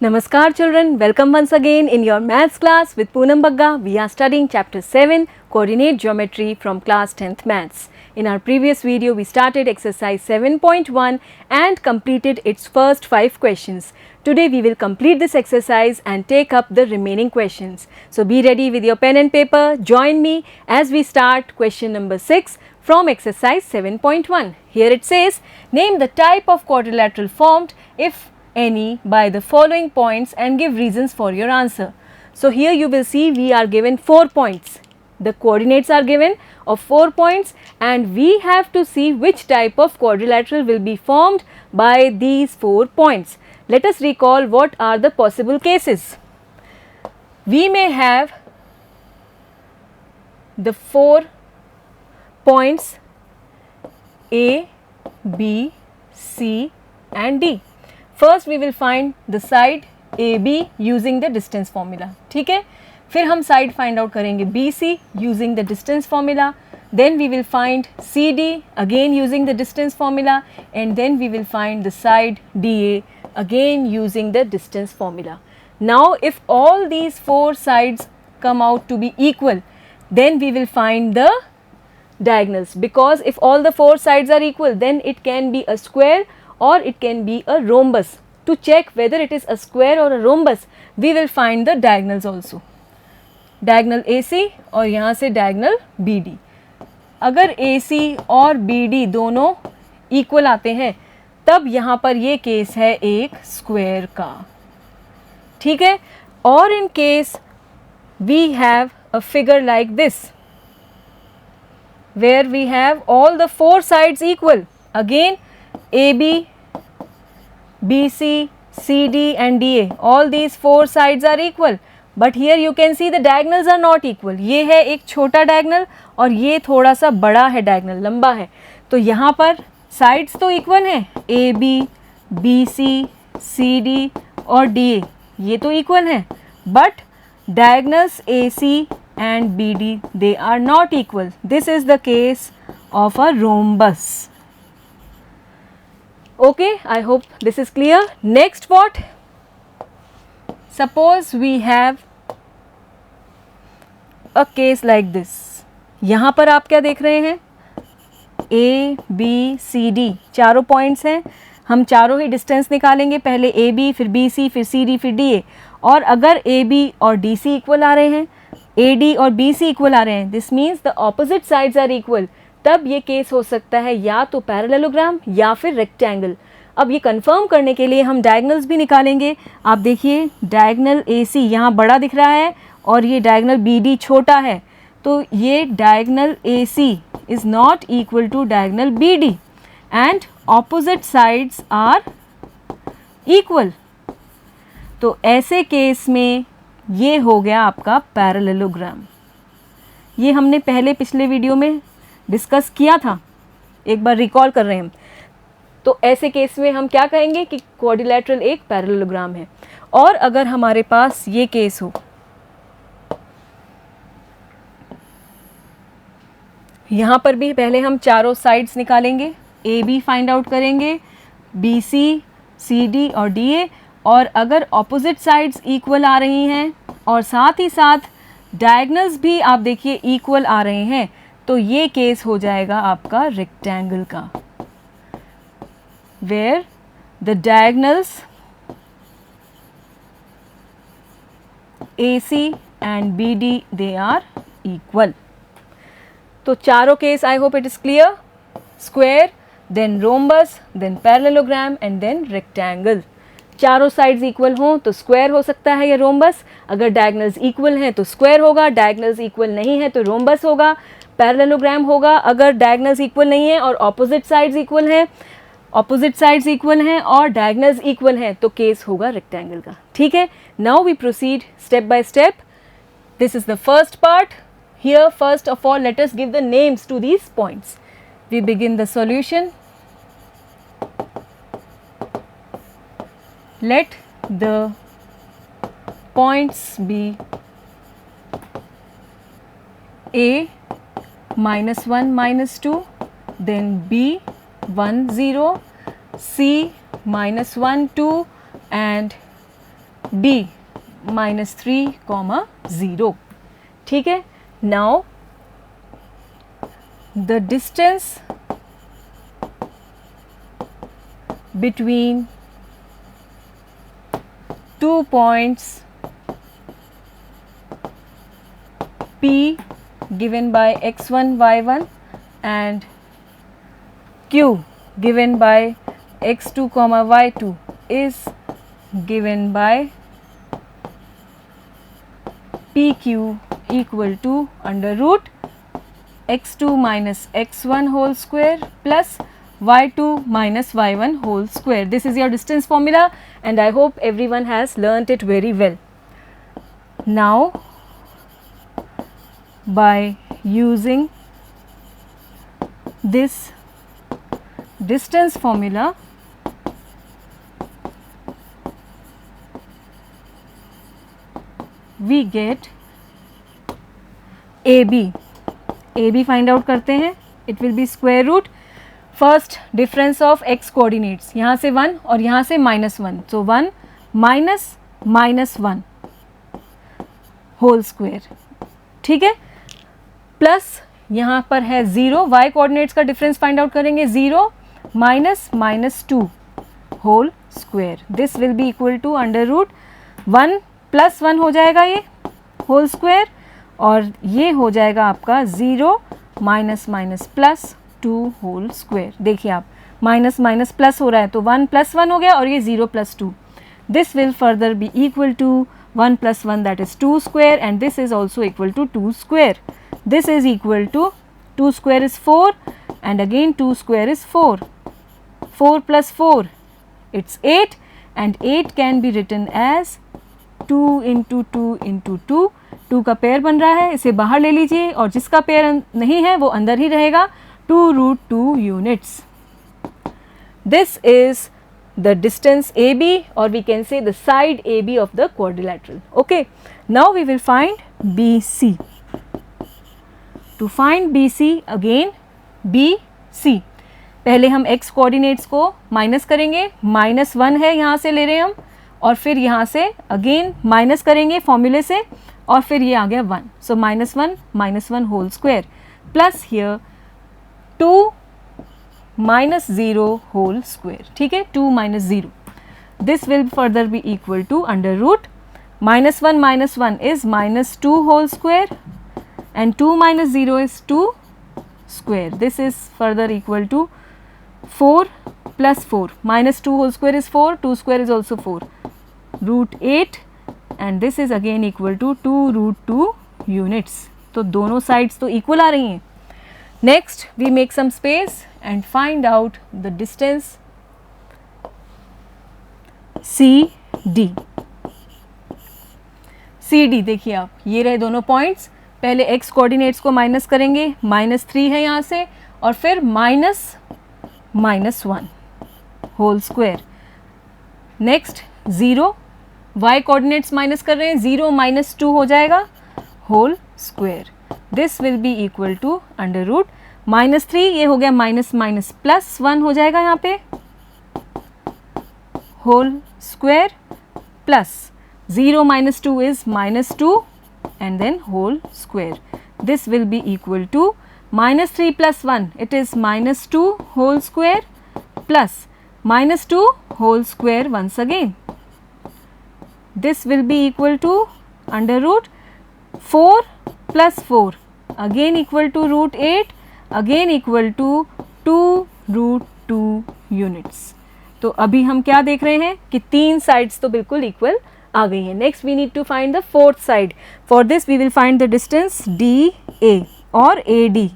Namaskar children, welcome once again in your maths class with Poonam Bagga. We are studying chapter 7 coordinate geometry from class 10th maths. In our previous video we started exercise 7.1 and completed its first 5 questions. Today we will complete this exercise and take up the remaining questions. So be ready with your pen and paper. Join me as we start question number 6 from exercise 7.1. Here it says, name the type of quadrilateral formed if any by the following points and give reasons for your answer. So here you will see we are given 4 points. The coordinates are given of 4 points and we have to see which type of quadrilateral will be formed by these 4 points. Let us recall what are the possible cases. We may have the 4 points A, B, C and D. First we will find the side AB using the distance formula. ठीक है, फिर हम side find out करेंगे BC using the distance formula. Then we will find CD again using the distance formula and then we will find the side DA again using the distance formula. Now if all these 4 sides come out to be equal, then we will find the diagonals, because if all the 4 sides are equal then it can be a square or it can be a rhombus. To check whether it is a square or a rhombus, we will find the diagonals also. Diagonal AC और यहाँ से diagonal BD. अगर AC और BD दोनों equal आते हैं तब यहाँ पर ये केस है एक square का, ठीक है. और in case we have a figure like this where we have all the 4 sides equal, again AB, BC, CD and DA, all these 4 sides are equal, but here you can see the diagonals are not equal. ये है एक छोटा diagonal और ये थोड़ा सा बड़ा है diagonal, लंबा है. तो यहाँ पर sides तो equal हैं, AB, BC, CD और DA ये तो equal हैं, but diagonals AC and BD they are not equal. This is the case of a rhombus. Okay, I hope this is clear. Next what? Suppose we have a case like this. यहाँ पर आप क्या देख रहे हैं? A, B, C, D चारों points हैं. हम चारों ही डिस्टेंस निकालेंगे, पहले AB फिर BC फिर CD फिर DA. और अगर AB और DC इक्वल आ रहे हैं, AD और BC इक्वल आ रहे हैं, this means the opposite sides are equal. तब ये केस हो सकता है या तो पैरेललोग्राम या फिर रेक्टेंगल. अब ये कंफर्म करने के लिए हम डायगोनल्स भी निकालेंगे. आप देखिए डायगोनल AC यहाँ बड़ा दिख रहा है और ये डायगोनल BD छोटा है, तो ये diagonal AC is not equal to diagonal BD and opposite sides are equal. तो ऐसे केस में ये हो गया आपका पैरेललोग्राम. ये हमने पहले पिछले वीडियो में डिस्कस किया था, एक बार रिकॉल कर रहे हैं हम. तो ऐसे केस में हम क्या कहेंगे कि क्वाड्रिलेटरल एक पैरेललोग्राम है. और अगर हमारे पास ये केस हो, यहाँ पर भी पहले हम चारों साइड्स निकालेंगे, AB फाइंड आउट करेंगे, BC, CD और DA. और अगर ऑपोजिट साइड्स इक्वल आ रही हैं और साथ ही साथ डायगोनल्स भी आप देखिए इक्वल आ रहे हैं, तो ये केस हो जाएगा आपका रेक्टेंगल का, where the diagonals AC and BD they are equal. तो चारों case I hope it is clear. Square, then rhombus, then parallelogram and then rectangle. चारों साइड्स इक्वल हों तो स्क्वायर हो सकता है या रोम्बस. अगर डायगोनल्स इक्वल हैं तो स्क्वायर होगा, डायगोनल्स इक्वल नहीं है तो रोम्बस होगा, पैरेललोग्राम होगा. अगर डायगोनल्स इक्वल नहीं है और ऑपोजिट साइड्स इक्वल हैं, ऑपोजिट साइड्स इक्वल हैं और डायगोनल्स इक्वल हैं, तो केस होगा रेक्टेंगल का. ठीक है, now we proceed step by step. This is the first part. Here first of all let us give the names to these points. We begin the solution. Let the points be A -1 -2, then B 1 0, C -1 2 and D -3, 0. ठीक है. Now the distance between two points P given by x1 y1 and Q given by x2 y2 is given by PQ equal to under root x2 minus x1 whole square plus y2 minus y1 whole square. This is your distance formula and I hope everyone has learnt it very well. Now by using this distance formula we get AB. AB find out करते हैं. It will be square root first difference of x coordinates, यहाँ से 1 और यहाँ से -1, so 1 minus 1 whole square. ठीक है. Plus यहाँ पर है 0, y कोऑर्डिनेट्स का डिफरेंस फाइंड आउट करेंगे. 0 minus 2 whole square. This will be equal to under root 1 plus 1 हो जाएगा ये होल स्क्वायर और ये हो जाएगा आपका 0 माइनस प्लस 2 होल स्क्वायर. देखिए आप माइनस प्लस हो रहा है तो 1 प्लस 1 हो गया और ये 0 plus 2. This will further be equal to 1 plus 1 that is 2 square and this is also equal to 2 square. This is equal to 2 square is 4 and again 2 square is 4. 4 plus 4 it's 8 and 8 can be written as 2 into 2 into 2. 2 का pair बन रहा है, इसे बाहर ले लीजिए और जिसका पेयर नहीं है वो अंदर ही रहेगा. 2√2 units. This is the distance AB or we can say the side AB of the quadrilateral. Okay. Now we will find BC. To find BC again BC पहले हम x कोऑर्डिनेट्स को माइनस करेंगे. -1 है यहाँ से ले रहे हैं हम और फिर यहाँ से अगेन माइनस करेंगे फॉर्मूले से और फिर ये आ गया 1. So -1 whole square plus here 2 -0 whole square. ठीक है. 2 - 0. This will further be equal to under root -1 is -2 whole square and 2 minus 0 is 2 square. This is further equal to 4 plus 4. -2 whole square is 4, 2 square is also 4. √8 and this is again equal to 2√2 units. तो दोनों sides तो equal आ रही हैं. Next we make some space and find out the distance CD. CD देखिए आप, ये रहे दोनों पॉइंट्स. पहले x कोऑर्डिनेट्स को माइनस करेंगे. -3 है यहाँ से और फिर -1 whole square. Next 0 y coordinates minus कर रहे हैं. 0 - 2 हो जाएगा whole square. This will be equal to under root -3 ये हो गया माइनस प्लस 1 हो जाएगा यहाँ पे whole square plus 0 - 2 is -2 and then whole square. This will be equal to -3 plus 1 it is -2 whole square plus -2 whole square once again. This will be equal to under root 4 plus 4 again equal to √8 again equal to 2√2 units. तो अभी हम क्या देख रहे हैं कि तीन sides तो बिल्कुल इक्वल आ गई है. Next we need to find the fourth side. For this we will find the distance DA और AD.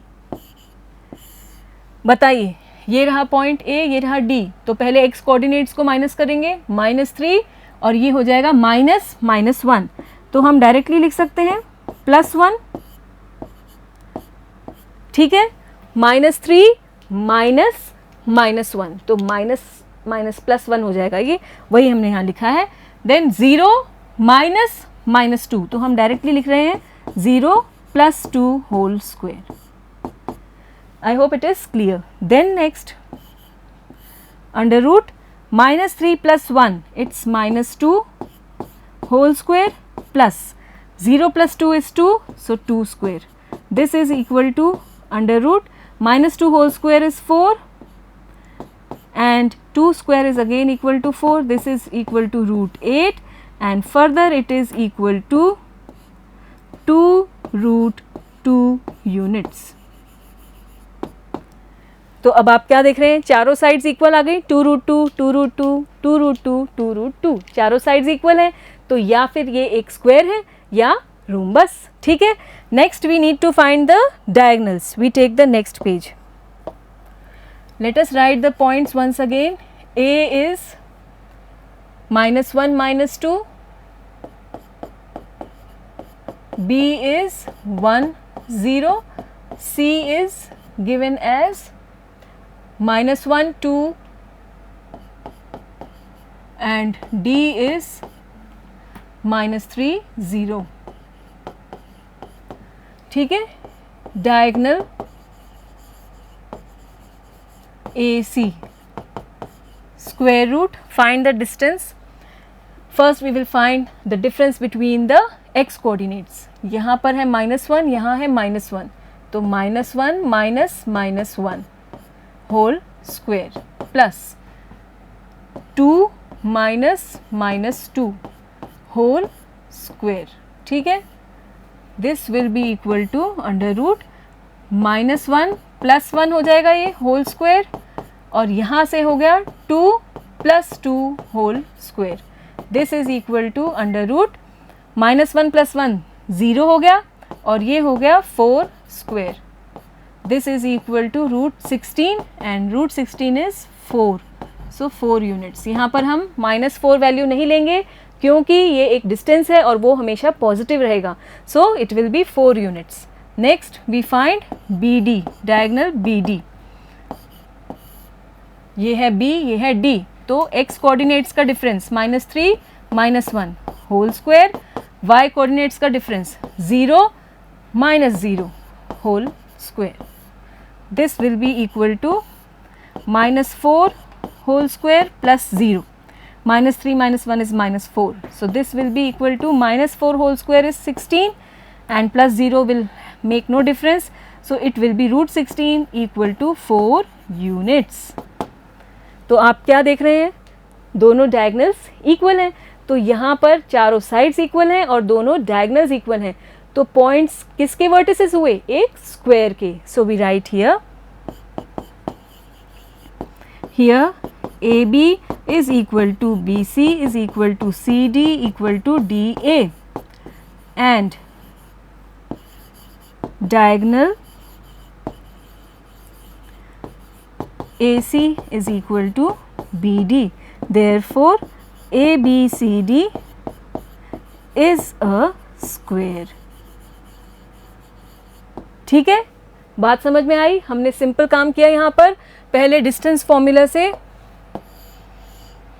बताइए ये रहा पॉइंट A, ये रहा D. तो पहले x कोऑर्डिनेट्स को माइनस करेंगे. -3 और ये हो जाएगा -1. तो हम डायरेक्टली लिख सकते हैं +1. ठीक है. -3 -1 तो माइनस प्लस 1 हो जाएगा. ये वही हमने यहाँ लिखा है. देन 0 -2 तो हम डायरेक्टली लिख रहे हैं 0 + 2 whole square. I hope it is clear. Then next under root -3 + 1 it's -2 whole square plus 0 plus 2 is 2, so 2 square. This is equal to under root minus 2 whole square is 4 and 2 square is again equal to 4. This is equal to root 8 and further it is equal to 2 root 2 units. तो अब आप क्या देख रहे हैं, चारों sides equal आ गई, 2 रूट 2, 2 रूट 2, 2 रूट 2, 2 रूट 2, चारों साइड्स इक्वल हैं. तो या फिर ये एक स्क्वायर है या रूम्बस. ठीक है. Next we need to find the diagonals. We take the next page. Let us write the points once again. A is -1 -2, B is 1 0, C is given as -1 2 and D is -3 0. ठीक है. Diagonal AC. Square root, find the distance. First we will find the difference between the x coordinates. यहाँ पर है -1, यहाँ है -1, तो -1 minus -1 whole square plus 2 minus -2 whole square. ठीक है. This will be equal to under root -1 plus 1 हो जाएगा ये whole square और यहाँ से हो गया 2 plus 2 whole square. This is equal to under root -1 plus 1 0 हो गया और ये हो गया 4 square. This is equal to root 16 and root 16 is 4. So 4 units. यहाँ पर हम -4 वैल्यू नहीं लेंगे क्योंकि ये एक डिस्टेंस है और वो हमेशा पॉजिटिव रहेगा. So it will be 4 units. Next we find BD, diagonal BD. ये है B, ये है D. तो x कोऑर्डिनेट्स का difference -3 -1 whole square, y coordinates का difference 0 -0 whole square. This will be equal to -4 whole square plus 0. -3 -1 is -4. So this will be equal to -4 whole square is 16 and plus 0 will make no difference. So it will be root 16 equal to 4 units. तो आप क्या देख रहे हैं, दोनों diagonals equal हैं. तो यहाँ पर चारों साइड्स इक्वल हैं और दोनों डायगोनल्स इक्वल हैं. तो पॉइंट्स किसके वर्टिसेस हुए, एक स्क्वायर के. So we write here AB is equal to BC is equal to CD equal to DA and diagonal AC is equal to BD. Therefore, ABCD is a square. ठीक है, बात समझ में आई. हमने सिंपल काम किया यहाँ पर. पहले डिस्टेंस फॉर्मूला से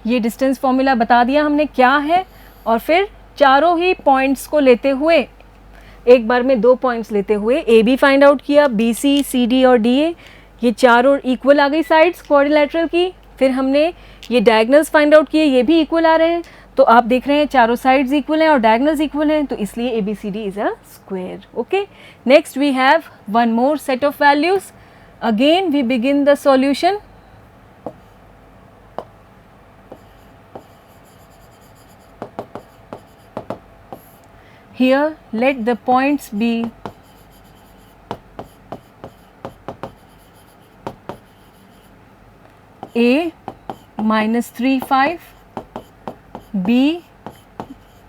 ये डिस्टेंस फॉर्मूला बता दिया हमने क्या है और फिर चारों ही पॉइंट्स को लेते हुए, एक बार में 2 पॉइंट्स लेते हुए AB फाइंड आउट किया, BC CD और DA ये चारों इक्वल आ गई साइड्स क्वाड्रिलेटरल की. फिर हमने ये डायगोनल्स फाइंड आउट किए, ये भी इक्वल आ रहे हैं. तो आप देख रहे हैं चारों साइड्स इक्वल हैं और डायगोनल्स इक्वल हैं, तो इसलिए ABCD is a square. Okay. Next we have one more set of values. Again we begin the solution. Here let the points be A -3 5, B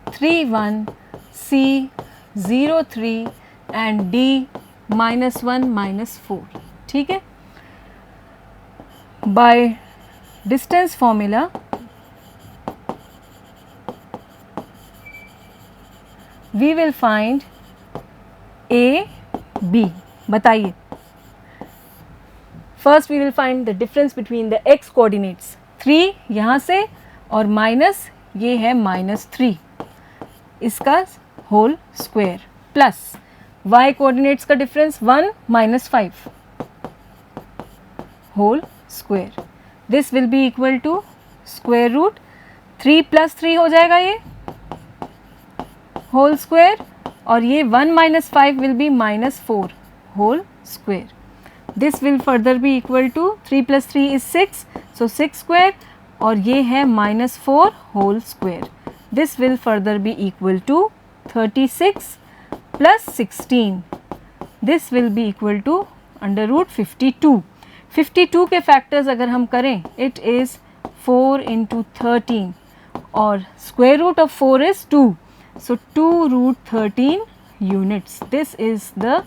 3 1, C 0 3 and D -1 -4. ठीक है. By distance formula we will find A B. बताइए. First we will find the difference between the x coordinates. 3 यहाँ से और minus ये है -3 इसका whole square plus y coordinates का difference 1 -5 whole square. This will be equal to square root 3 + 3 हो जाएगा ये होल स्क्वायर और ये 1 minus 5 will be minus 4 whole square. This will further be equal to 3 plus 3 is 6, सो 6 square और ये है minus 4 whole square. This will further be equal to 36 plus 16. This will be equal to under root 52. 52 के factors अगर हम करें, it is 4 into 13 और square root of 4 is 2, so 2 root 13 units. This is the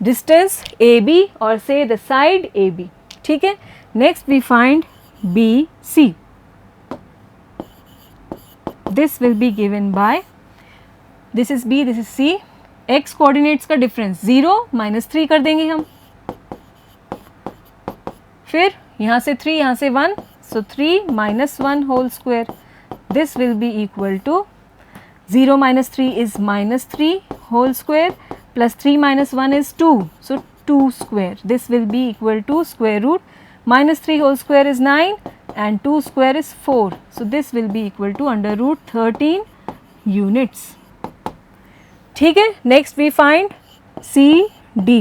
distance AB और से the side AB. ठीक है. Next we find BC. This will be given by, this is B, this is C. x coordinates का difference 0 minus 3 कर देंगे हम, फिर यहाँ से 3 यहाँ से 1, so 3 minus 1 whole square. This will be equal to 0 minus 3 is minus 3 whole square plus 3 minus 1 is 2, so 2 square. This will be equal to square root minus 3 whole square is 9 and 2 square is 4, so this will be equal to under root 13 units. ठीक है. Next we find CD.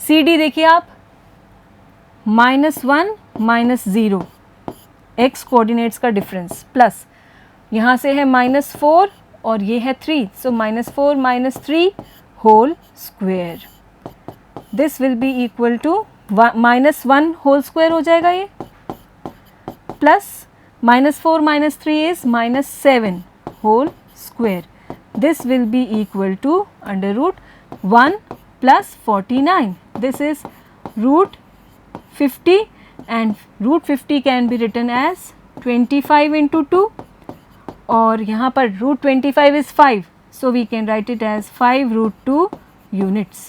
CD देखिए आप, -1 -0 x coordinates का difference plus यहाँ से है -4 और ये है 3, सो -4 -3 whole square. This will be equal to -1 whole square हो जाएगा ये, plus -4 -3 is -7 whole square. This will be equal to under root 1 plus 49. This is root 50 and root 50 can be written as 25 into 2 और यहाँ पर root 25 is 5, so we can write it as 5 root 2 units.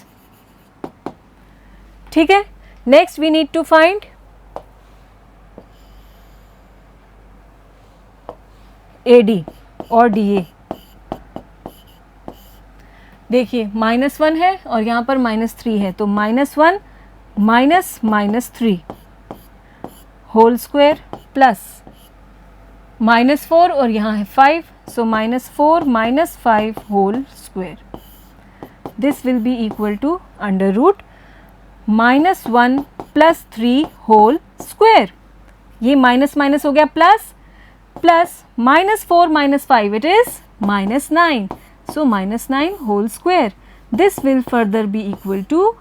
ठीक है. Next we need to find AD और DA. देखिए -1 है और यहाँ पर -3 है, तो -1 माइनस -3 होल स्क्वायर प्लस -4 और यहाँ है 5, so -4 - 5 whole square. This will be equal to under root -1 plus 3 whole square. ये माइनस माइनस हो गया plus, plus -4 - 5 it is -9, so -9 whole square. This will further be equal to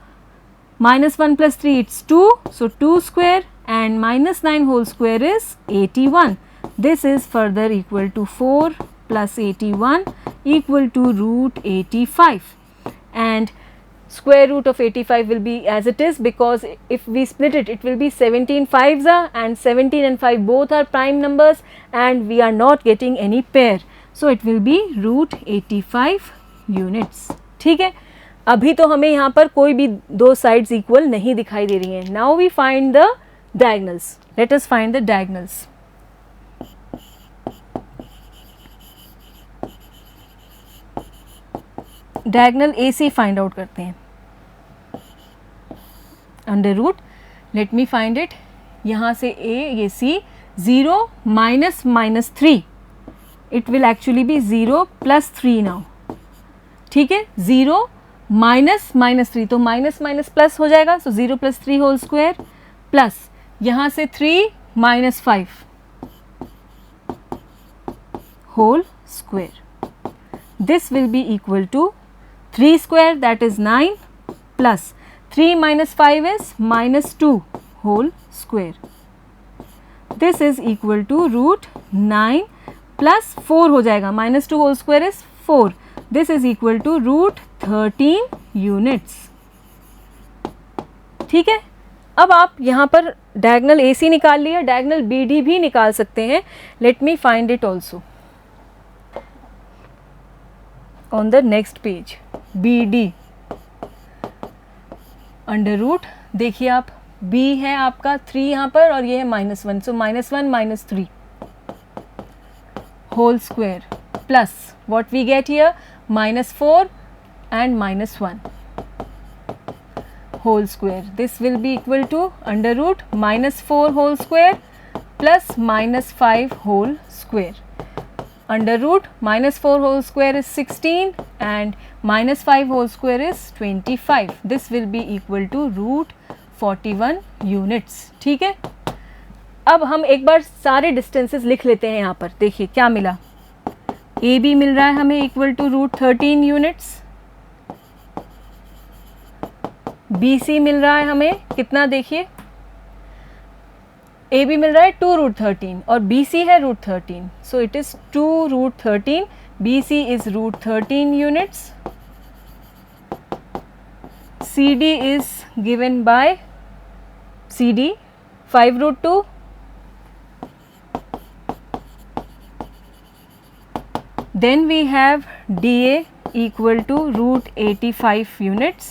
-1 plus 3 it's 2, so 2 square and -9 whole square is 81. This is further equal to 4 plus 81 equal to root 85, and square root of 85 will be as it is, because if we split it, it will be 17 5s and 17 and 5 both are prime numbers and we are not getting any pair, so it will be root 85 units. ठीक है. अभी तो हमें यहाँ पर कोई भी दो साइड्स इक्वल नहीं दिखाई दे रही हैं. Now we find the diagonals. Let us find the diagonals. Diagonal AC find out करते हैं. Under root, let me find it. यहाँ से A, ये C, 0 minus -3, it will actually be 0 plus 3 now. ठीक है. 0 माइनस -3, तो माइनस माइनस प्लस हो जाएगा, so 0 plus 3 whole square plus यहाँ से 3 - 5 whole square. This will be equal to 3 square that is 9 plus 3 - 5 is -2 whole square. This is equal to root 9 plus 4 हो जाएगा, -2 whole square is 4. This is equal to root 13 units. ठीक है. अब आप यहाँ पर डायगनल AC निकाल लिया, डायगनल BD भी निकाल सकते हैं. Let me find it also on the next page. BD under root, देखिए आप B है आपका 3 यहाँ पर और ये है -1, so -1 - 3 whole square plus what we get here -4 and -1 whole square. This will be equal to under root -4 whole square plus -5 whole square. under root -4 whole square is 16 and -5 whole square is 25. This will be equal to root 41 units. ठीक है, अब हम एक बार सारे distances लिख लेते हैं. यहाँ पर देखिए क्या मिला. ए बी मिल रहा है हमें equal to root 13 units. B C मिल रहा है हमें कितना, देखिए ए बी मिल रहा है 2 रूट 13 और बी सी है root 13. So it is 2 root 13. B C is root 13 units. C D is given by C D 5 root 2. Then we have DA equal to root 85 units,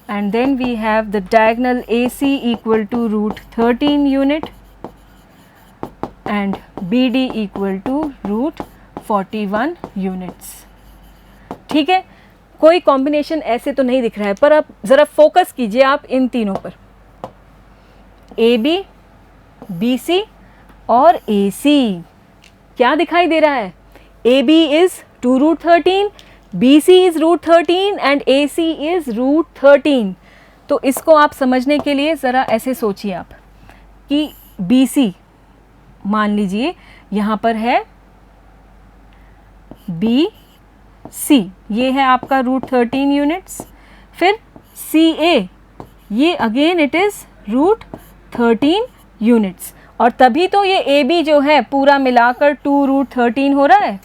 and then we have the diagonal AC equal to root 13 unit and BD equal to root 41 units. ठीक है, कोई combination ऐसे तो नहीं दिख रहा है, पर आप ज़रा फोकस कीजिए आप इन तीनों पर, AB, BC और AC. क्या दिखाई दे रहा है? AB is 2 root 13, BC is root 13 and AC is root 13. तो इसको आप समझने के लिए ज़रा ऐसे सोचिए आप कि BC मान लीजिए यहाँ पर है BC, ये है आपका रूट 13 यूनिट्स. फिर CA, ये again it is root 13 units. और तभी तो ये ए बी जो है पूरा मिलाकर 2 रूट 13 हो रहा है.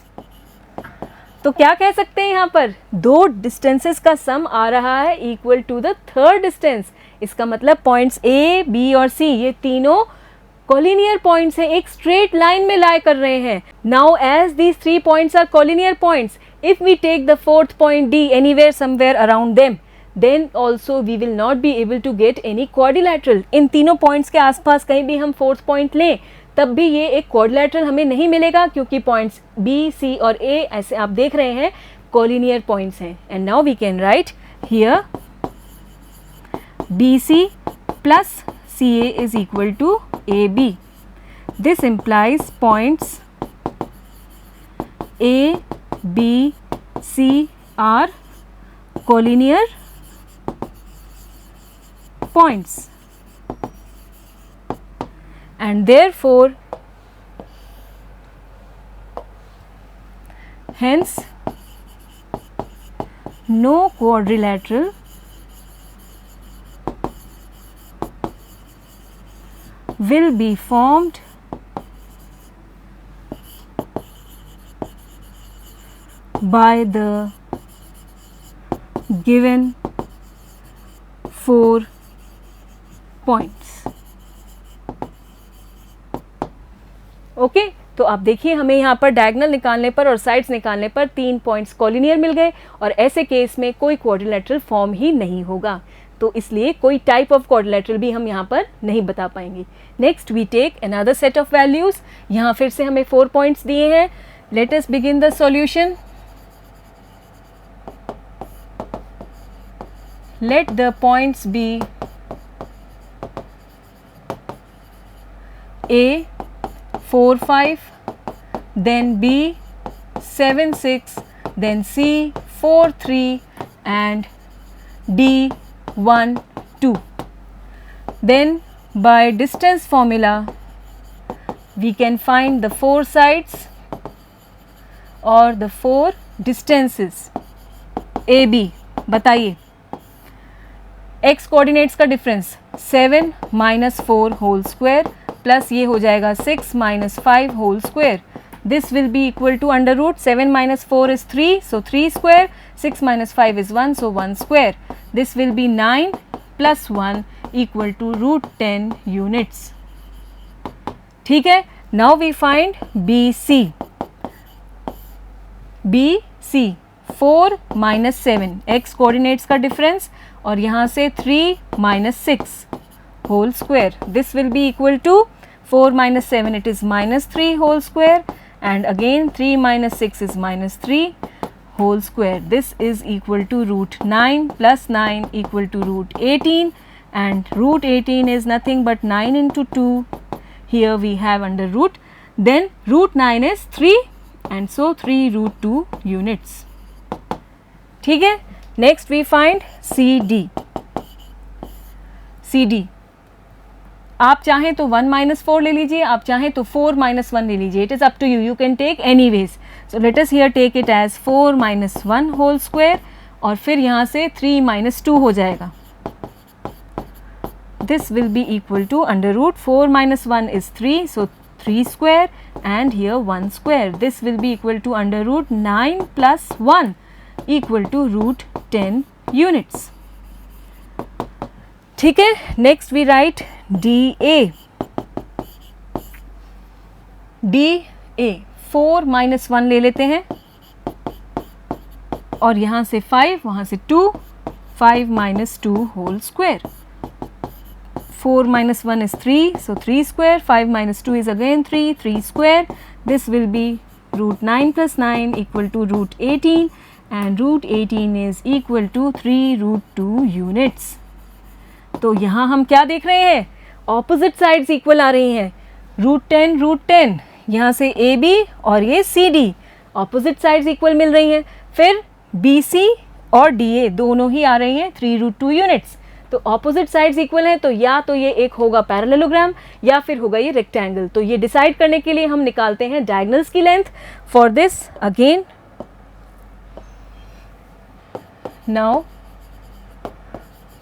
तो क्या कह सकते हैं यहाँ पर, दो डिस्टेंसेस का सम आ रहा है equal to the third distance. इसका मतलब पॉइंट्स ए बी और सी ये तीनों कोलिनियर पॉइंट्स हैं, एक स्ट्रेट लाइन में लाई कर रहे हैं. Now as these 3 points are collinear points, if we take the fourth point D anywhere somewhere around them, then also we will not be able to get any quadrilateral. इन तीनों points के आसपास कहीं भी हम फोर्थ पॉइंट लें तब भी ये एक क्वाड्रिलेटरल हमें नहीं मिलेगा, क्योंकि पॉइंट्स बी सी और ए ऐसे आप देख रहे हैं कोलिनियर पॉइंट्स हैं. And now we can write here B C plus C A is equal to A B. This implies points A B C are collinear points, and therefore hence no quadrilateral will be formed by the given 4 points. Okay, तो आप देखिए हमें यहाँ पर diagonal निकालने पर और sides निकालने पर 3 पॉइंट्स कोलिनियर मिल गए, और ऐसे केस में कोई क्वाड्रिलेटरल फॉर्म ही नहीं होगा. तो इसलिए कोई टाइप ऑफ क्वाड्रिलेटरल भी हम यहाँ पर नहीं बता पाएंगे. Next we take another set of values. यहाँ फिर से हमें 4 पॉइंट्स दिए हैं. Let us begin the solution. Let the points be A 4 5, then B 7 6, then C 4 3 and D 1 2. Then by distance formula we can find the 4 sides or the 4 distances. AB बताइए, x coordinates का difference 7 minus 4 whole square plus ये हो जाएगा 6 minus 5 whole square. This will be equal to under root 7 minus 4 is 3, so 3 square, 6 minus 5 is 1, so 1 square. This will be 9 plus 1 equal to root 10 units. ठीक है, now we find B C. B C 4 minus 7 x coordinates का difference, और यहाँ से 3 minus 6 whole square. This will be equal to 4 minus 7 it is minus 3 whole square, and again 3 minus 6 is minus 3 whole square. This is equal to root 9 plus 9 equal to root 18, and root 18 is nothing but 9 into 2. Here we have under root then root 9 is 3 and so 3 root 2 units. ठीक है. Next we find CD. CD आप चाहें तो 1 minus 4 ले लीजिए, आप चाहें तो 4 minus 1 ले लीजिए. It is up to you. You can take anyways. So let us here take it as 4 minus 1 whole square और फिर यहाँ से 3 minus 2 हो जाएगा. This will be equal to under root 4 minus 1 is 3, so 3 square and here 1 square. This will be equal to under root 9 plus 1 equal to root 10 units. ठीक है. Next we write DA. DA 4 minus 1 ले लेते हैं और यहाँ से 5, वहाँ से 2, 5 minus 2 whole square. 4 minus 1 is 3, so 3 square, 5 minus 2 is again 3, 3 square. This will be root 9 plus 9 equal to root 18 and root 18 is equal to 3 root 2 units. तो यहाँ हम क्या देख रहे हैं? ऑपोजिट साइड्स इक्वल आ रही हैं. रूट 10 यहाँ से ए बी और ये C D opposite sides equal मिल रही हैं. फिर बी सी और डी ए दोनों ही आ रही हैं 3 रूट 2 यूनिट्स. तो ऑपोजिट साइड्स इक्वल हैं तो या तो ये एक होगा पैरेललोग्राम या फिर होगा ये रेक्टेंगल. तो ये डिसाइड करने के लिए हम निकालते हैं डायगोनल्स की length. For this again now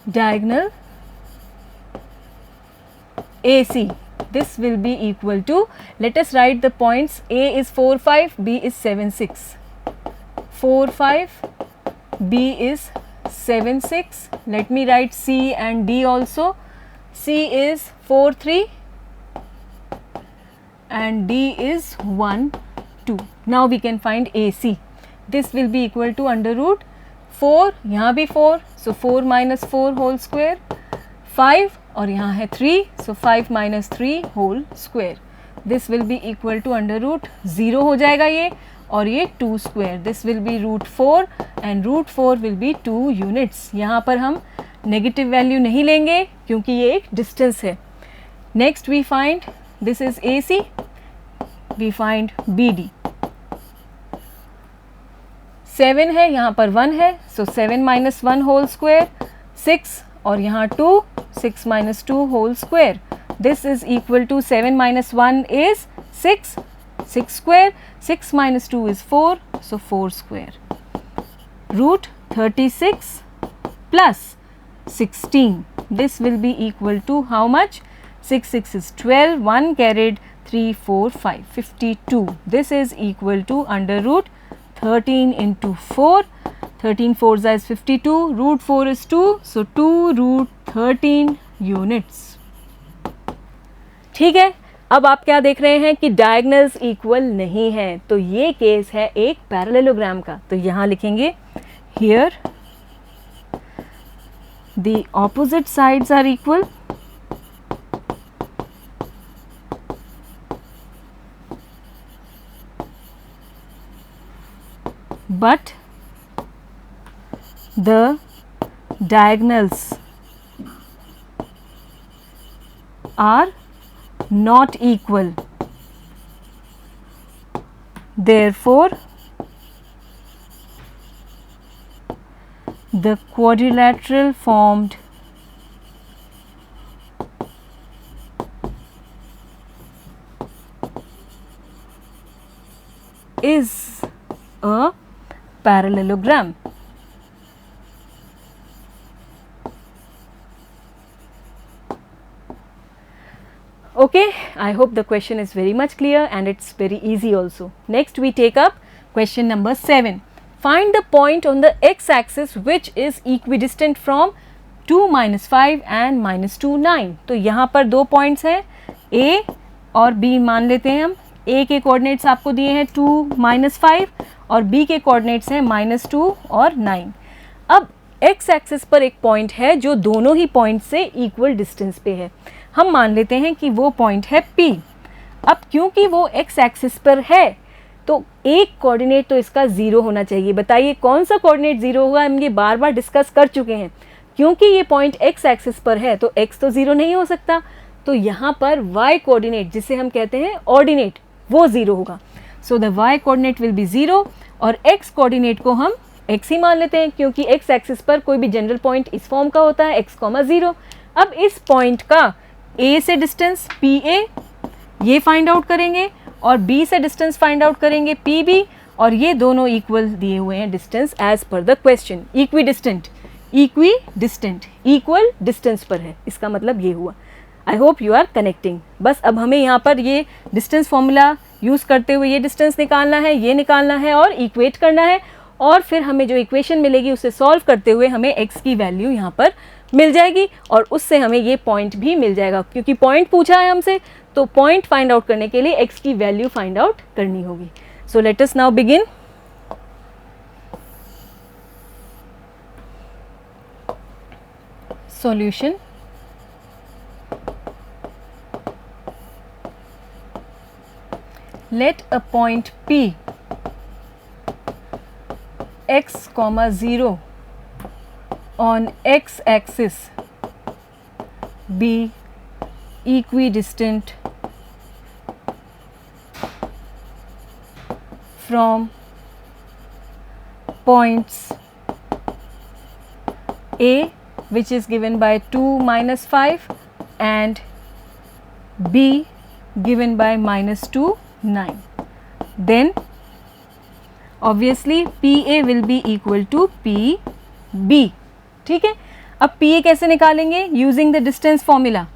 diagonal AC, this will be equal to, let us write the points. A is 4 5, B is 7 6. 4 5, B is 7 6. Let me write C and D also. C is 4 3 and D is 1 2. Now we can find AC. This will be equal to under root 4, यहाँ भी 4, so 4 minus 4 whole square, 5 और यहाँ है 3, so 5 minus 3 whole square. This will be equal to under root 0 हो जाएगा ये और ये 2 square. This will be root 4 and root 4 will be 2 units. यहाँ पर हम नेगेटिव वैल्यू नहीं लेंगे क्योंकि ये एक डिस्टेंस है. Next we find, this is AC, we find BD. 7 है, यहाँ पर 1 है, so 7 minus 1 whole square, 6 और यहाँ 2, 6 minus 2 whole square. This is equal to 7 minus 1 is 6, 6 square, 6 minus 2 is 4, so 4 square. Root 36 plus 16. This will be equal to how much? 6 6 is 12, 1 carried, 3 4 5, 52. This is equal to under root 13 into 4, 13 4s is 52, root 4 is 2, so 2 root 13 units. ठीक है. अब आप क्या देख रहे हैं कि diagonals equal नहीं है, तो ये केस है एक पैरेललोग्राम का. तो यहाँ लिखेंगे here the opposite sides are equal but the diagonals are not equal. Therefore, the quadrilateral formed is a parallelogram. Okay, I hope the question is very much clear and it's very easy also. Next we take up question number 7. Find the point on the x-axis which is equidistant from 2 minus 5 and minus 2 9. तो यहाँ पर दो points हैं A और B मान लेते हैं हम. A के कोऑर्डिनेट्स आपको दिए हैं 2 minus 5 और B के कोऑर्डिनेट्स हैं minus 2 और 9. अब x एक्सिस पर एक पॉइंट है जो दोनों ही पॉइंट से इक्वल डिस्टेंस पे है. हम मान लेते हैं कि वो पॉइंट है P. अब क्योंकि वो x एक्सिस पर है तो एक कोऑर्डिनेट तो इसका 0 होना चाहिए. बताइए कौन सा कोऑर्डिनेट 0 होगा? हम ये बार बार डिस्कस कर चुके हैं. क्योंकि ये पॉइंट x एक्सिस पर है तो x तो 0 नहीं हो सकता. तो यहाँ पर y कोऑर्डिनेट जिसे हम कहते हैं ऑर्डिनेट वो 0 होगा. So the y coordinate will be 0 और x कोऑर्डिनेट को हम x ही मान लेते हैं क्योंकि x एक्सिस पर कोई भी जनरल पॉइंट इस फॉर्म का होता है x, 0. अब इस पॉइंट का a से डिस्टेंस PA ये फाइंड आउट करेंगे और B से डिस्टेंस फाइंड आउट करेंगे PB और ये दोनों इक्वल दिए हुए हैं distance as per the question. Equal distance पर है, इसका मतलब ये हुआ. I hope you are connecting. बस अब हमें यहाँ पर ये डिस्टेंस फॉर्मूला यूज़ करते हुए ये डिस्टेंस निकालना है, ये निकालना है और इक्वेट करना है और फिर हमें जो इक्वेशन मिलेगी उसे सॉल्व करते हुए हमें x की वैल्यू यहाँ पर मिल जाएगी और उससे हमें ये पॉइंट भी मिल जाएगा क्योंकि पॉइंट पूछा है हमसे, तो पॉइंट फाइंड आउट करने के लिए x की वैल्यू फाइंड आउट करनी होगी. So let us now begin. Solution. Let a point P x, 0 on x axis be equidistant from points A, which is given by 2, -5 and B given by -2, 9. Then obviously PA will be equal to PB. ठीक है. अब PA कैसे निकालेंगे? Using the distance formula.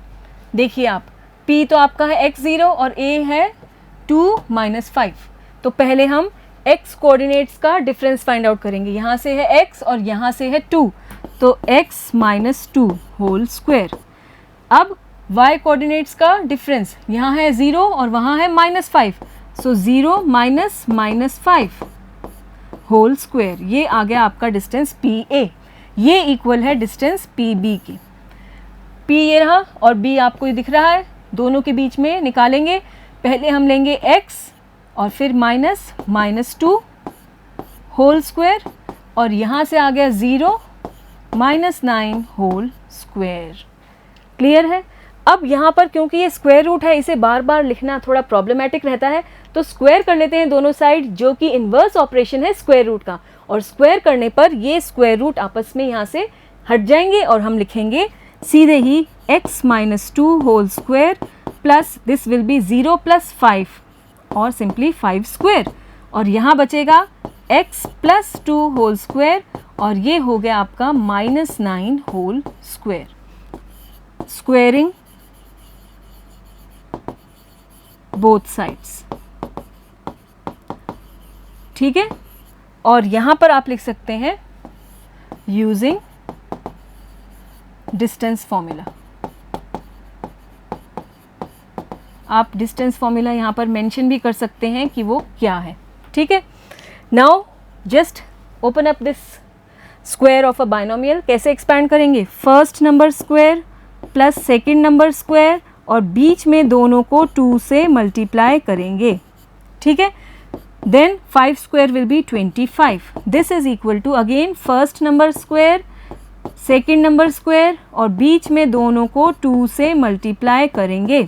देखिए आप, P तो आपका है x0 और A है 2, -5. तो पहले हम x कोऑर्डिनेट्स का डिफरेंस फाइंड आउट करेंगे. यहाँ से है x और यहाँ से है 2, तो x -2 होल स्क्वायर. अब y कोऑर्डिनेट्स का डिफरेंस, यहाँ है 0 और वहाँ है -5, सो 0 -5 होल स्क्वायर. ये आ गया आपका डिस्टेंस PA. ये इक्वल है डिस्टेंस PB की. P ये रहा और B आपको ये दिख रहा है, दोनों के बीच में निकालेंगे. पहले हम लेंगे x और फिर -2 होल स्क्वायर और यहाँ से आ गया 0 -9 होल स्क्वायर. क्लियर है. अब यहाँ पर क्योंकि ये स्क्वायर रूट है, इसे बार बार लिखना थोड़ा प्रॉब्लमेटिक रहता है, तो स्क्वायर कर लेते हैं दोनों साइड, जो कि इन्वर्स ऑपरेशन है स्क्वायर रूट का. और स्क्वायर करने पर ये स्क्वायर रूट आपस में यहाँ से हट जाएंगे और हम लिखेंगे सीधे ही x -2 whole square plus this will be 0 + 5 और सिंपली 5 स्क्वायर और यहाँ बचेगा x + 2 होल स्क्वायर और ये हो गया आपका -9 whole square. Squaring both sides. ठीक है. और यहां पर आप लिख सकते हैं यूजिंग डिस्टेंस फॉर्मूला. आप डिस्टेंस फॉर्मूला यहां पर मेंशन भी कर सकते हैं कि वो क्या है. ठीक है. Now just open up this square of a binomial. कैसे एक्सपैंड करेंगे? First number square plus second number square और बीच में दोनों को 2 से मल्टीप्लाई करेंगे. ठीक है. Then 5 square will be 25. This is equal to again first number square, second number square और बीच में दोनों को 2 से मल्टीप्लाई करेंगे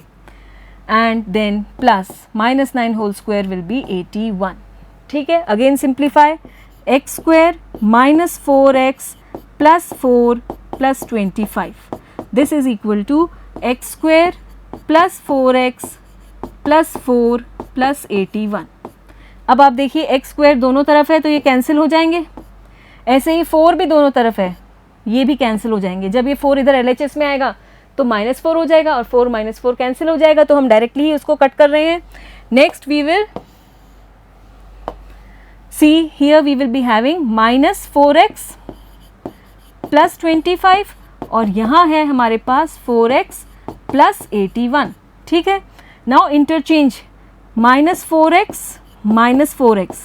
and then plus -9 whole square will be 81. ठीक है. Again simplify. x square -4x + 4 + 25. This is equal to x square + 4x + 4 + 81. अब आप देखिए x स्क्वायर दोनों तरफ है तो ये कैंसिल हो जाएंगे. ऐसे ही 4 भी दोनों तरफ है, ये भी कैंसिल हो जाएंगे. जब ये 4 इधर LHS में आएगा तो -4 हो जाएगा और 4 - 4 कैंसिल हो जाएगा, तो हम डायरेक्टली ही उसको कट कर रहे हैं. Next we will see here we will be having -4x + 25 और यहाँ है हमारे पास 4x + 81. ठीक है. नाउ इंटरचेंज -4x -4x,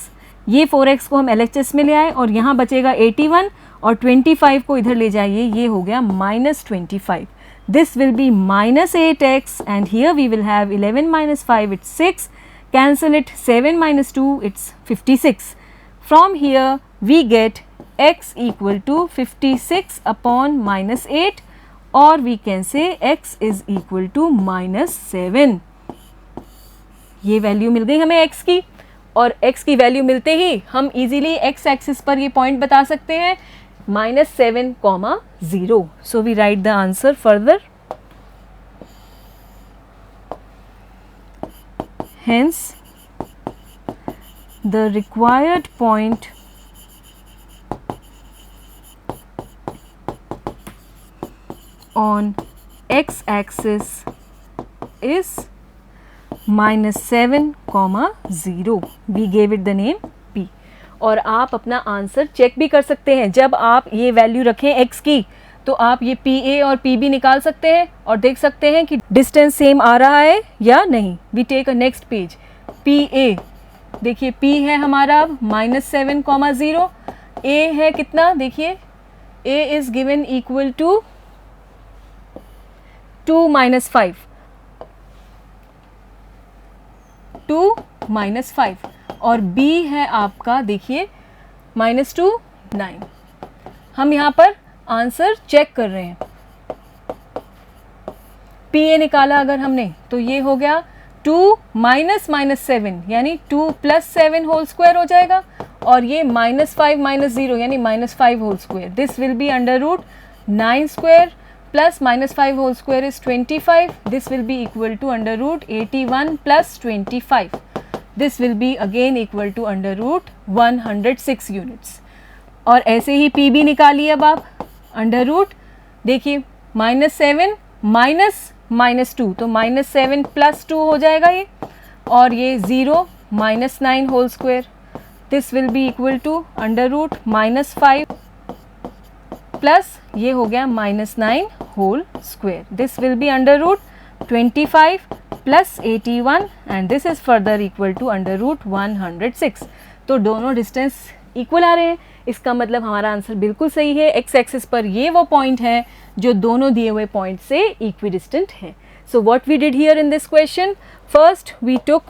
ये 4x को हम LHS में ले आए और यहाँ बचेगा 81 और 25 को इधर ले जाइए, ये हो गया -25. This will be -8x and here we will have 11 - 5 it's 6, cancel it, 7 - 2 it's 56. From here we get x equal to 56 upon -8 or we can say x is equal to -7. ये वैल्यू मिल गई हमें x की, और x की value मिलते ही हम easily x axis पर ये पॉइंट बता सकते हैं -7, 0. So we write the answer further. Hence, the required point on x-axis is -7, 0. We gave it the name P. और आप अपना आंसर चेक भी कर सकते हैं. जब आप ये वैल्यू रखें x की तो आप ये PA और PB निकाल सकते हैं और देख सकते हैं कि डिस्टेंस सेम आ रहा है या नहीं. We take a next page. PA देखिए, P है हमारा अब -7, 0. A है कितना, देखिए A is given equal to 2 - 5, 2 - 5, और B है आपका देखिए -2, 9. हम यहाँ पर आंसर चेक कर रहे हैं. PA निकाला अगर हमने तो ये हो गया 2 - -7 यानी 2 + 7 होल स्क्वायर हो जाएगा, और ये -5 - 0 यानी -5 whole square. This will be √9 square plus -5 whole square is 25. This will be equal to √81 + 25. This will be again equal to √106 units. और ऐसे ही PB निकालिए अब आप. √ देखिए -7 -2, तो -7 + 2 हो जाएगा ये, और ये 0 -9 whole square. This will be equal to √-5 plus ये हो गया -9 whole square. This will be √25 + 81 and this is further equal to √106. तो दोनों डिस्टेंस इक्वल आ रहे हैं. इसका मतलब हमारा आंसर बिल्कुल सही है. एक्स एक्सिस पर ये वो पॉइंट है जो दोनों दिए हुए पॉइंट से इक्विडिस्टेंट है. So what we did here in this question, first we took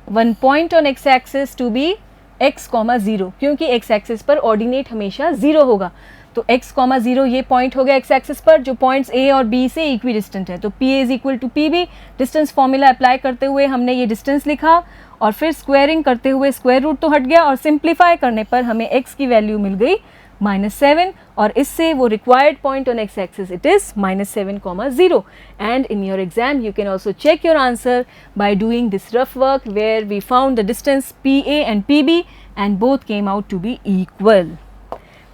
one point on X axis to be x, 0, क्योंकि एक्स एक्सिस पर ऑर्डिनेट हमेशा 0 होगा. तो x, 0 ये पॉइंट हो गया एक्स एक्सिस पर जो पॉइंट्स A और B से इक्विडिस्टेंट है. तो PA is equal to PB. Distance formula apply करते हुए हमने ये डिस्टेंस लिखा, और फिर स्क्वायरिंग करते हुए स्क्वायर रूट तो हट गया, और सिंप्लीफाई करने पर हमें x की वैल्यू मिल गई -7, और इससे वो required point on X axis it is -7, 0. And in your exam you can also check your answer by doing this rough work where we found the distance PA and PB and both came out to be equal.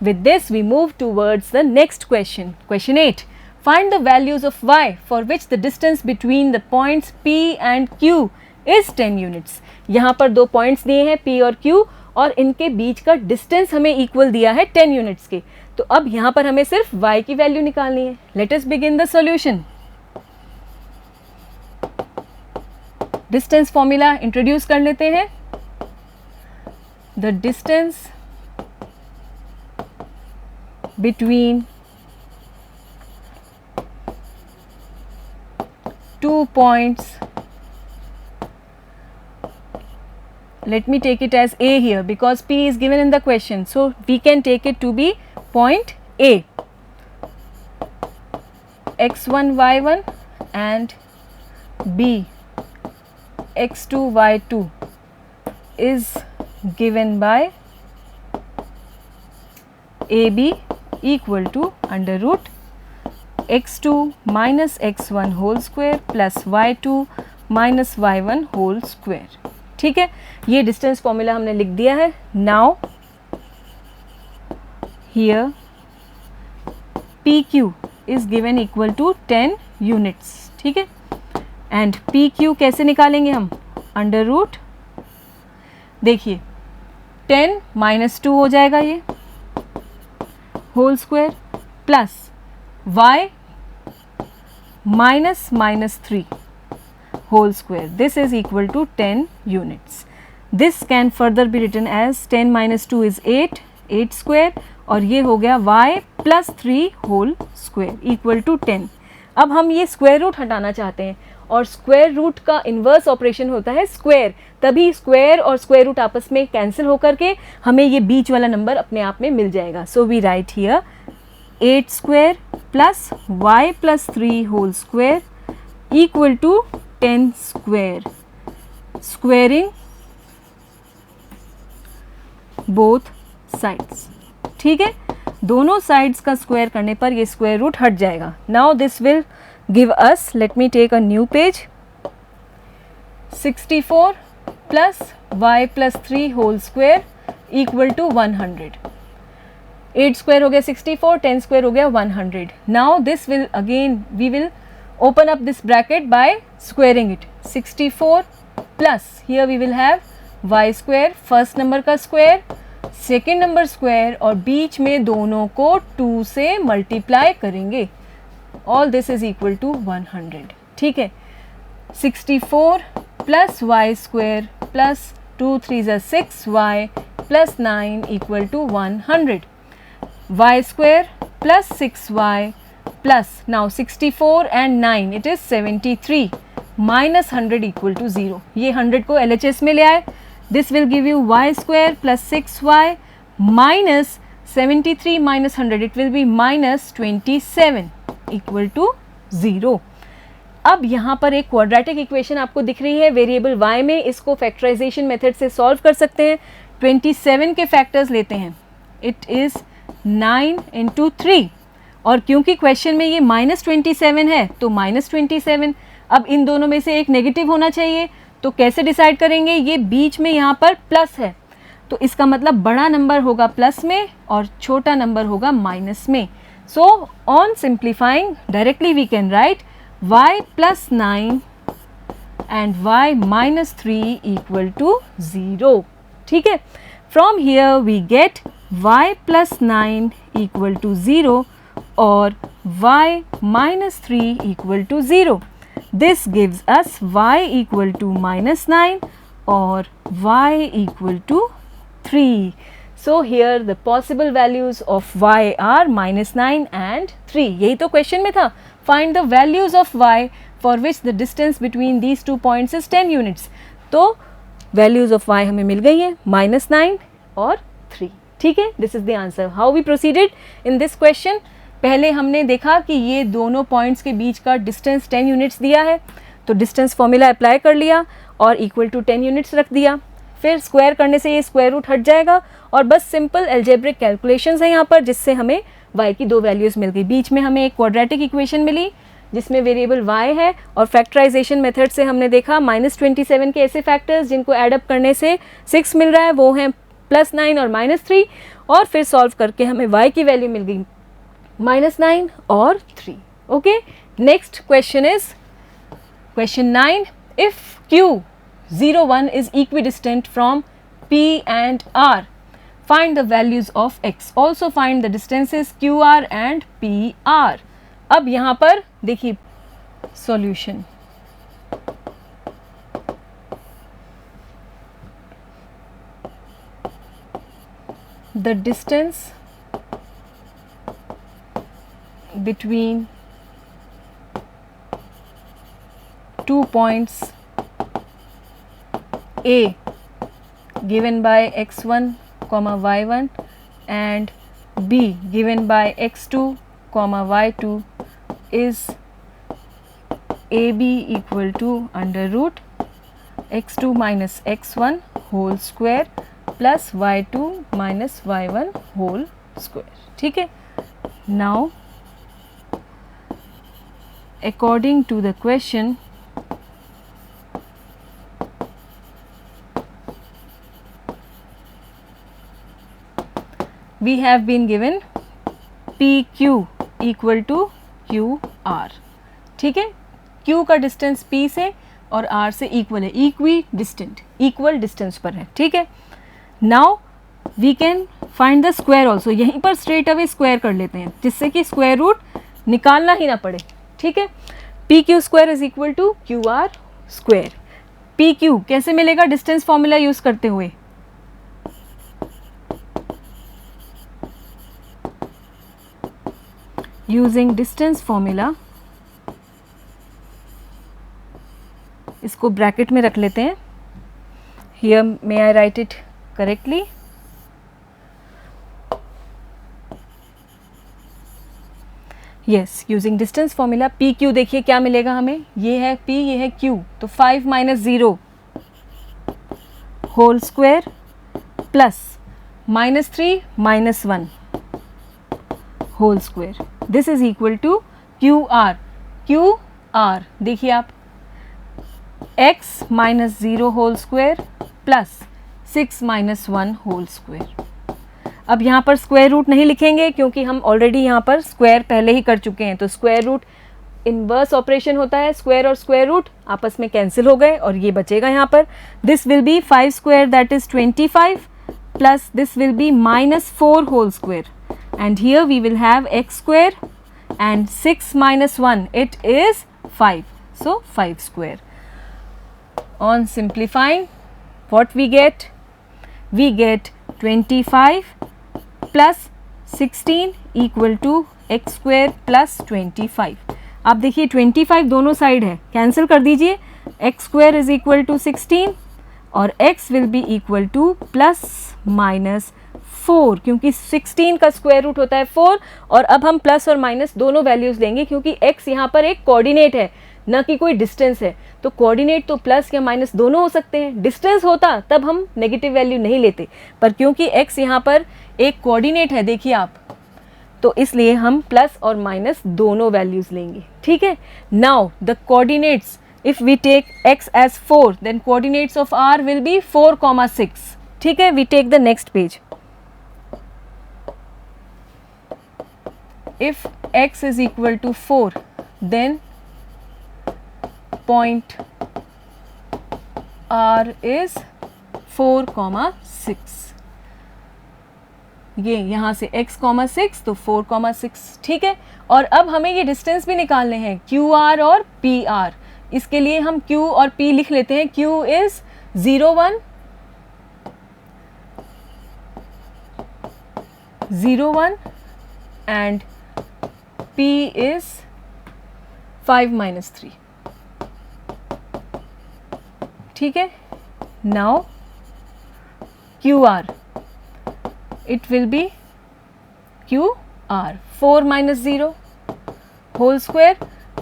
With this we move towards the next question. Question 8. Find the values of y for which the distance between the points P and Q is 10 units. यहाँ पर दो points दिए हैं P और Q, और इनके बीच का distance हमें इक्वल दिया है 10 यूनिट्स के. तो अब यहाँ पर हमें सिर्फ y की वैल्यू निकालनी है. Late us begin the solution. Distance formula introduce कर लेते हैं. The distance between two points, let me take it as A here because P is given in the question, so we can take it to be point A. x1 y1 and B x2 y2 is given by AB equal to √x2 minus x1 whole square plus y2 minus y1 whole square. ठीक है, ये distance formula हमने लिख दिया है. Now here PQ is given equal to 10 units. ठीक है, and PQ कैसे निकालेंगे हम? √ देखिए 10 - 2 हो जाएगा ये whole square plus y -3 whole square. This is equal to 10 units. This can further be written as 10 - 2 is 8 square, और ये हो गया y + 3 whole square equal to 10. अब हम ये स्क्वायर रूट हटाना चाहते हैं, और स्क्वायर रूट का इन्वर्स ऑपरेशन होता है स्क्वायर. तभी स्क्वायर और स्क्वायर रूट आपस में कैंसिल होकर के हमें ये बीच वाला नंबर अपने आप में मिल जाएगा. So we write here 8 square plus y + 3 whole square equal to 10 square. Squaring both sides. ठीक है, दोनों साइड्स का स्क्वायर करने पर ये स्क्वायर रूट हट जाएगा। Now this will give us, let me take a new page, 64 plus y plus 3 whole square equal to 100। 8 square हो गया 64, 10 स्क्वायर हो गया 100। Now this will again we will open up this bracket by squaring it। 64 plus here we will have y square, first number का square, second number square, और बीच में दोनों को 2 से मल्टीप्लाई करेंगे। All this is equal to 100। ठीक है, 64 प्लस वाई स्क्वायर प्लस 2 3 ज़ा 6y plus 9 equal to 100। y square plus 6y plus now 64 and 9 it is 73 minus 100 equal to 0। ये 100 को LHS में ले आए। This will give you y square plus 6y minus 73 minus 100 it will be minus 27 equal to 0। अब यहाँ पर एक quadratic equation आपको दिख रही है वेरिएबल y में, इसको फैक्टराइजेशन मेथड से सॉल्व कर सकते हैं। 27 के फैक्टर्स लेते हैं, इट इज़ 9 इंटू 3, और क्योंकि क्वेश्चन में ये -27 है तो -27। अब इन दोनों में से एक नेगेटिव होना चाहिए, तो कैसे डिसाइड करेंगे? ये बीच में यहाँ पर प्लस है, तो इसका मतलब बड़ा नंबर होगा प्लस में और छोटा नंबर होगा माइनस में। So on simplifying directly we can write y plus 9 and y minus 3 equal to 0। ठीक है, from here we get y plus 9 equal to 0 और y minus 3 equal to 0. This gives us y equal to -9 or y equal to 3. So here the possible values of y are -9 and 3. यही तो question में था, find the values of y for which the distance between these two points is 10 units. तो values of y हमें मिल गई हैं, -9 और 3. ठीक है, this is the answer. How we proceeded in this question? पहले हमने देखा कि ये दोनों पॉइंट्स के बीच का डिस्टेंस 10 यूनिट्स दिया है, तो डिस्टेंस फॉर्मूला अप्लाई कर लिया और इक्वल टू 10 यूनिट्स रख दिया। फिर स्क्वायर करने से ये स्क्वायर रूट हट जाएगा और बस सिंपल एल्जेब्रिक कैलकुलेशंस है यहाँ पर, जिससे हमें y की दो वैल्यूज़ मिल गई। बीच में हमें एक क्वाड्रेटिक इक्वेशन मिली जिसमें वेरिएबल y है, और फैक्टराइजेशन मेथड से हमने देखा -27 के ऐसे फैक्टर्स जिनको एडअप करने से 6 मिल रहा है, वो हैं +9 और -3, और फिर सॉल्व करके हमें y की वैल्यू मिल गई -9 और 3। Okay, next question is question 9। If Q01 is equidistant from P and R, find the values of X. Also find the distances QR and PR. अब यहाँ पर देखिए solution, the distance between two points A given by x1 comma y1 and B given by x2 comma y2 is AB equal to under root x2 minus x1 whole square plus y2 minus y1 whole square. ठीक है, now according to the question we have been given PQ equal to QR. ठीक है, Q का distance P से और R से equal है, equi distant, equal distance पर है। ठीक है, now we can find the square also. यहीं पर स्ट्रेट अवे स्क्वायर कर लेते हैं जिससे कि स्क्वायर रूट निकालना ही ना पड़े। ठीक है, PQ square is equal to QR square. PQ कैसे मिलेगा? डिस्टेंस फॉर्मूला यूज करते हुए, यूजिंग डिस्टेंस फॉर्मूला। इसको ब्रैकेट में रख लेते हैं। Here may I write it correctly? Yes, using distance formula PQ देखिए क्या मिलेगा हमें, ये है P, ये है Q, तो 5 - 0 whole square plus -3 -1 whole square, this is equal to Q R. Q R देखिए आप, x minus 0 whole square plus 6 minus 1 whole square. अब यहाँ पर स्क्वायर रूट नहीं लिखेंगे क्योंकि हम ऑलरेडी यहाँ पर स्क्वायर पहले ही कर चुके हैं, तो स्क्वायर रूट इनवर्स ऑपरेशन होता है, स्क्वायर और स्क्वायर रूट आपस में कैंसिल हो गए और ये बचेगा यहाँ पर। This will be 5 square that is 25 plus this will be -4 whole square and here we will have x square and 6 minus 1 it is 5, so 5 square. On simplifying, what we get 25 plus 16 equal to x square plus 25. आप देखिए 25 दोनों side है, cancel कर दीजिए, x square is equal to 16 और x will be equal to plus minus 4, क्योंकि 16 का square root होता है 4 और अब हम प्लस और माइनस दोनों वैल्यूज लेंगे क्योंकि x यहाँ पर एक कोऑर्डिनेट है ना कि कोई डिस्टेंस है, तो कोऑर्डिनेट तो प्लस या माइनस दोनों हो सकते हैं। डिस्टेंस होता तब हम नेगेटिव वैल्यू नहीं लेते, पर क्योंकि x यहाँ पर एक कोऑर्डिनेट है देखिए आप, तो इसलिए हम प्लस और माइनस दोनों वैल्यूज लेंगे। ठीक है, now the coordinates, if we take x as 4 then coordinates of r will be 4, 6। ठीक है, we take the next page. If x is equal to 4 then point R is 4, 6। ये यहाँ से x, 6 तो 4, 6। ठीक है, और अब हमें ये डिस्टेंस भी निकालने हैं QR और PR। इसके लिए हम Q और P लिख लेते हैं। Q is 0, 1 0, 1 and P is 5 minus 3। ठीक है, now QR it will be QR 4 minus 0 whole square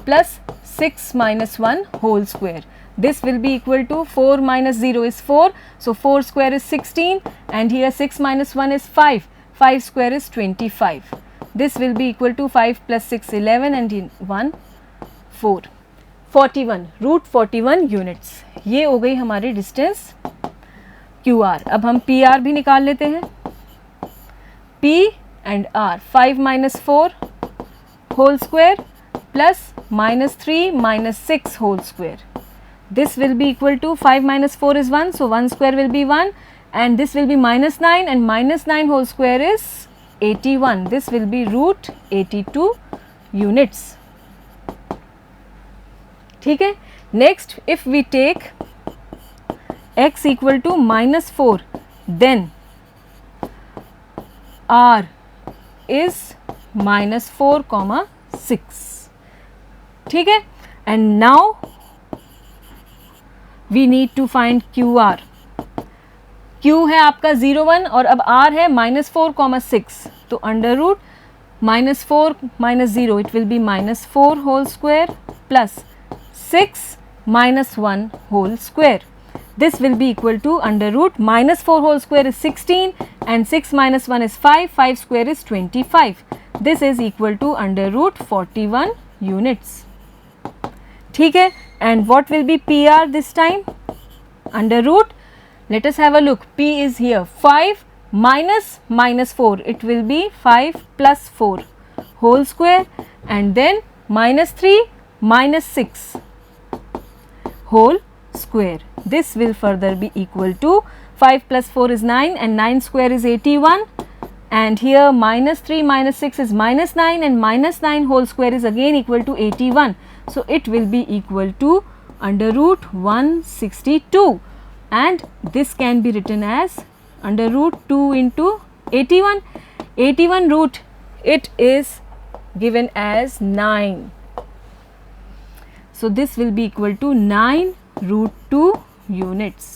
plus 6 minus 1 whole square. This will be equal to 4 minus 0 is 4, so 4 square is 16 and here 6 minus 1 is 5, 5 square is 25. This will be equal to 5 plus 6 11 and in 1 4, 41 root 41 units। ये हो गई हमारी distance QR। अब हम PR भी निकाल लेते हैं। P and R 5 minus 4 whole square plus -3 minus 6 whole square. This will be equal to 5 minus 4 is 1, so 1 square will be 1 and this will be -9 and -9 whole square is 81. This will be root 82 units. ठीक है, next if we take x equal to -4 then R is -4, 6। ठीक है, and now we need to find QR। Q है आपका 0, 1 और अब R है -4, 6, तो under root -4 minus 0 it will be -4 whole square plus 6 minus 1 whole square. This will be equal to under root -4 whole square is 16 and 6 minus 1 is 5, 5 square is 25. This is equal to under root 41 units. ठीक है, and what will be PR this time? Under root, let us have a look. P is here 5 minus -4, it will be 5 plus 4 whole square and then -3 minus 6 whole square. This will further be equal to 5 plus 4 is 9 and 9 square is 81 and here -3 minus 6 is -9 and -9 whole square is again equal to 81. So, it will be equal to under root 162 and this can be written as under root 2 into 81. 81 root it is given as 9. So, this will be equal to 9 root 2 units.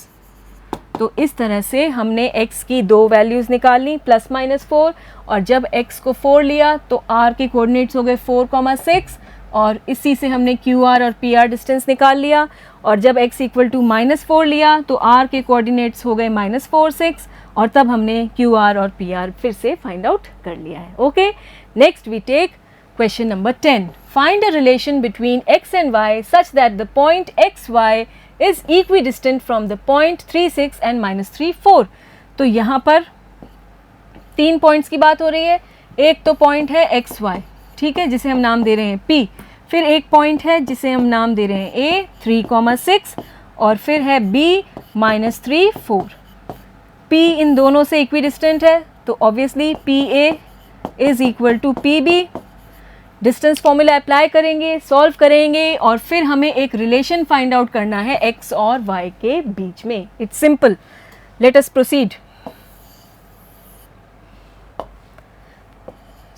तो इस तरह से हमने x की दो values निकाल ली +-4 और जब x को 4 लिया तो r के कोऑर्डिनेट्स हो गए 4, 6 और इसी से हमने QR और PR डिस्टेंस निकाल लिया और जब x इक्वल टू -4 लिया तो r के कोऑर्डिनेट्स हो गए -4 6 और तब हमने QR और PR फिर से फाइंड आउट कर लिया है. Okay, next we take question number 10. Find a relation between x and y such that the point xy is equidistant from the point 3 6 and -3 4. तो यहाँ पर 3 पॉइंट्स की बात हो रही है. एक तो पॉइंट है xy, ठीक है, जिसे हम नाम दे रहे हैं P. फिर एक पॉइंट है जिसे हम नाम दे रहे हैं A 3,6 और फिर है B -3 4. P इन दोनों से इक्विडिस्टेंट है तो obviously PA is equal to PB. Distance formula apply करेंगे, सॉल्व करेंगे और फिर हमें एक रिलेशन फाइंड आउट करना है x और y के बीच में. It's simple. Let us proceed.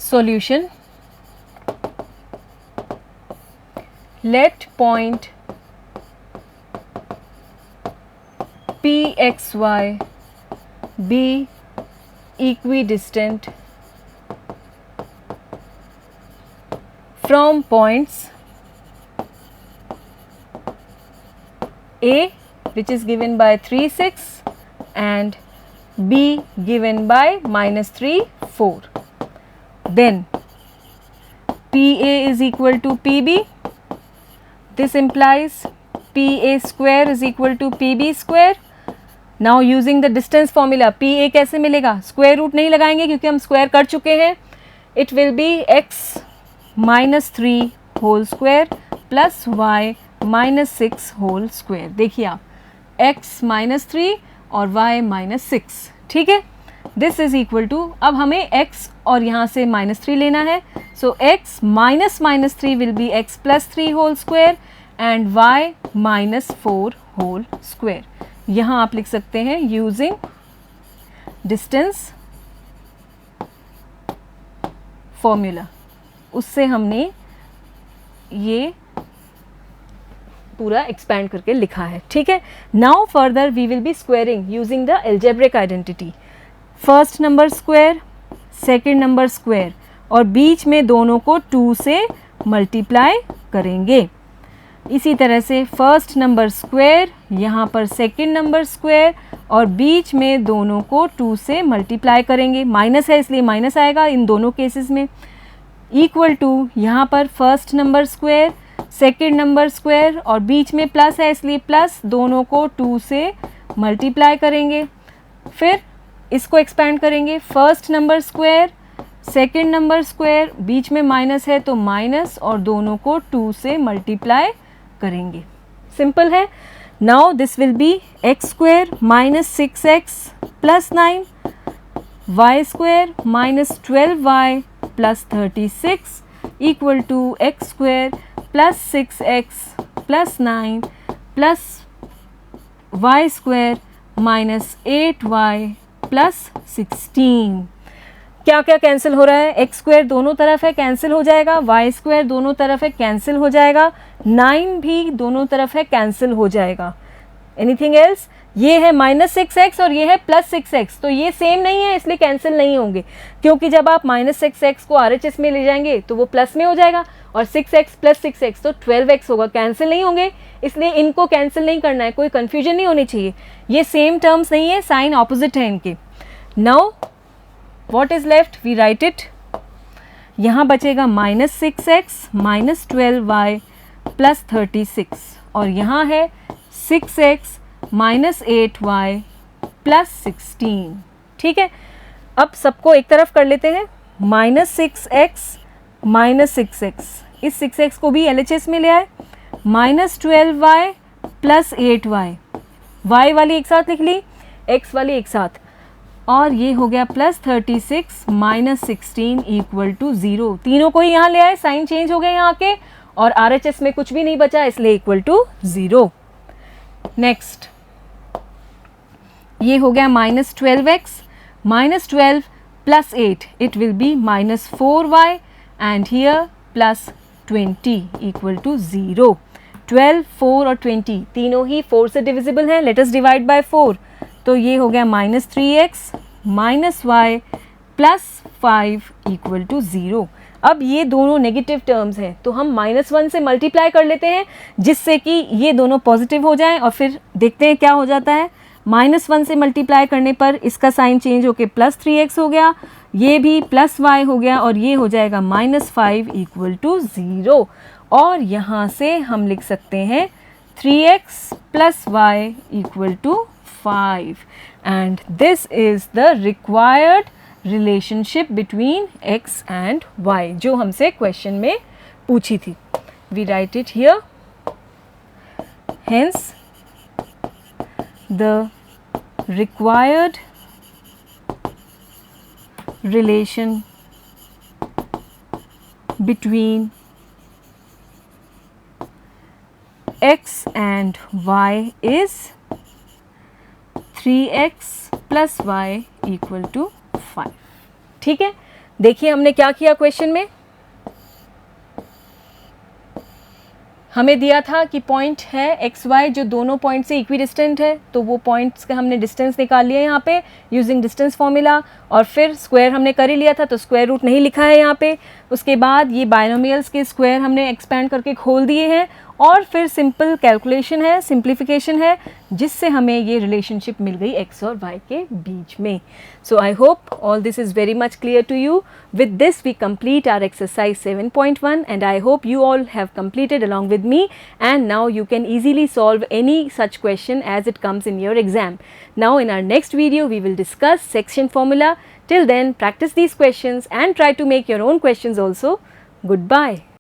Solution. Let point PXY be equidistant from points A, which is given by 3 6 and B given by -3 4. Then PA is equal to PB. This implies PA square is equal to PB square. Now using the distance formula, PA कैसे मिलेगा? Square root नहीं लगाएंगे क्योंकि हम square कर चुके हैं. It will be x -3 whole square plus y -6 whole square. देखिए आप, x -3 और y -6, ठीक है. दिस इज इक्वल टू, अब हमें x और यहाँ से -3 लेना है. So x -3 will be x +3 whole square and y -4 whole square. यहाँ आप लिख सकते हैं यूजिंग डिस्टेंस फॉर्मूला. उससे हमने ये पूरा एक्सपैंड करके लिखा है, ठीक है. Now further we will be squaring using the algebraic identity. First number square, second number square और बीच में दोनों को 2 से मल्टीप्लाई करेंगे. इसी तरह से फर्स्ट नंबर स्क्वायर, यहाँ पर सेकेंड नंबर स्क्वायर और बीच में दोनों को 2 से मल्टीप्लाई करेंगे. माइनस है इसलिए माइनस आएगा इन दोनों केसेस में. इक्वल टू, यहाँ पर first number square, second number square और बीच में प्लस है इसलिए प्लस, दोनों को 2 से मल्टीप्लाई करेंगे. फिर इसको एक्सपैंड करेंगे. First number square, second number square, बीच में माइनस है तो माइनस और दोनों को 2 से मल्टीप्लाई करेंगे. सिंपल है. Now this will be x square -6x + 9, y square -12y + 36 equal to x square +6x + 9 plus y square -8y + 16. क्या क्या कैंसिल हो रहा है? एक्स स्क्वायर दोनों तरफ है, कैंसिल हो जाएगा. वाई स्क्वायर दोनों तरफ है, कैंसिल हो जाएगा. 9 भी दोनों तरफ है, कैंसिल हो जाएगा. Anything else? ये है -6x और ये है +6x, तो ये सेम नहीं है इसलिए कैंसिल नहीं होंगे. क्योंकि जब आप -6x को RHS में ले जाएंगे तो वो प्लस में हो जाएगा और 6x + 6x तो 12x होगा, कैंसिल नहीं होंगे. इसलिए इनको कैंसिल नहीं करना है, कोई कन्फ्यूजन नहीं होनी चाहिए. ये सेम टर्म्स नहीं है, साइन ऑपोजिट है इनके. Now what is left? We write it. यहाँ बचेगा -6x -12y + 36 और यहाँ है 6x -8y + 16. ठीक है. अब सबको एक तरफ कर लेते हैं. -6x -6x, इस 6x को भी LHS में ले आए. -12y + 8y, y वाली एक साथ लिख ली, x वाली एक साथ, और ये हो गया +36 -16 इक्वल टू 0. तीनों को ही यहाँ ले आए, साइन चेंज हो गए यहाँ के और RHS में कुछ भी नहीं बचा इसलिए इक्वल टू 0. नेक्स्ट ये हो गया -12x -12 + 8, it will be -4y and here +20 equal to 0. 12, 4 और 20 तीनों ही 4 से डिविजिबल हैं. Let us divide by 4. तो ये हो गया -3x -y + 5 इक्वल टू 0. अब ये दोनों नेगेटिव टर्म्स हैं तो हम -1 से मल्टीप्लाई कर लेते हैं जिससे कि ये दोनों पॉजिटिव हो जाएं और फिर देखते हैं क्या हो जाता है। -1 से मल्टीप्लाई करने पर इसका साइन चेंज होके +3x हो गया, ये भी +y हो गया और ये हो जाएगा -5 इक्वल टू 0। और यहाँ से हम लिख सकते हैं 3x + y equal to 5 and this is the required relationship between x and y जो हमसे क्वेश्चन में पूछी थी। We write it here, hence the required relation between x and y is 3x + y equal to 5। ठीक है, देखिए हमने क्या किया क्वेश्चन में। हमें दिया था कि पॉइंट है एक्स वाई जो दोनों पॉइंट से इक्विडिस्टेंट है, तो वो पॉइंट्स का हमने डिस्टेंस निकाल लिया यहाँ पे यूजिंग डिस्टेंस फॉर्मूला, और फिर स्क्वायर हमने कर ही लिया था तो स्क्वायर रूट नहीं लिखा है यहाँ पे। उसके बाद ये बायनोमियल्स के स्क्वायर हमने एक्सपेंड करके खोल दिए हैं और फिर सिंपल कैलकुलेशन है, सिंप्लीफिकेशन है, जिससे हमें ये रिलेशनशिप मिल गई एक्स और वाई के बीच में। So I hope all this is very much clear to you. With this we complete our exercise 7.1 and I hope you all have completed along with me, and now you can easily solve any such question as it comes in your exam. Now in our next video we will discuss section formula. Till then, practice these questions and try to make your own questions also. Goodbye.